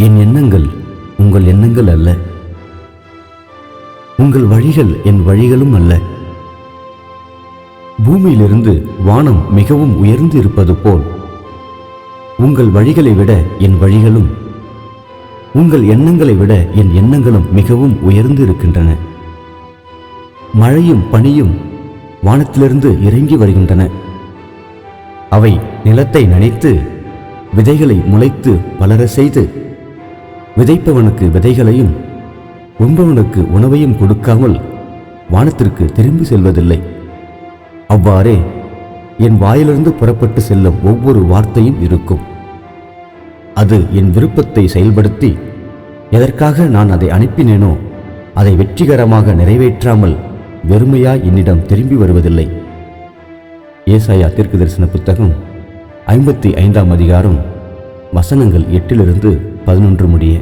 என் எண்ணங்கள் உங்கள் எண்ணங்கள் அல்ல, உங்கள் வழிகள் என் வழிகளும் அல்ல. பூமியிலிருந்து வானம் மிகவும் உயர்ந்து இருப்பது போல் உங்கள் வழிகளை விட என் வழிகளும், உங்கள் எண்ணங்களை விட என் எண்ணங்களும் மிகவும் உயர்ந்து இருக்கின்றன. மழையும் பனியும் வானத்திலிருந்து இறங்கி வருகின்றன. அவை நிலத்தை நனைத்து விதைகளை முளைத்து வளர செய்து விதைப்பவனுக்கு விதைகளையும் உண்பவனுக்கு உணவையும் கொடுக்காமல் வானத்திற்கு திரும்பி செல்வதில்லை. அவ்வாறே என் வாயிலிருந்து புறப்பட்டு செல்லும் ஒவ்வொரு வார்த்தையும் இருக்கும். அது என் விருப்பத்தை செயல்படுத்தி எதற்காக நான் அதை அனுப்பினேனோ அதை வெற்றிகரமாக நிறைவேற்றாமல் வெறுமையாய் என்னிடம் திரும்பி வருவதில்லை. ஏசாயா தீர்க்கதரிசன புத்தகம் 55 அதிகாரம் வசனங்கள் 8 முதல் 11 முடிய.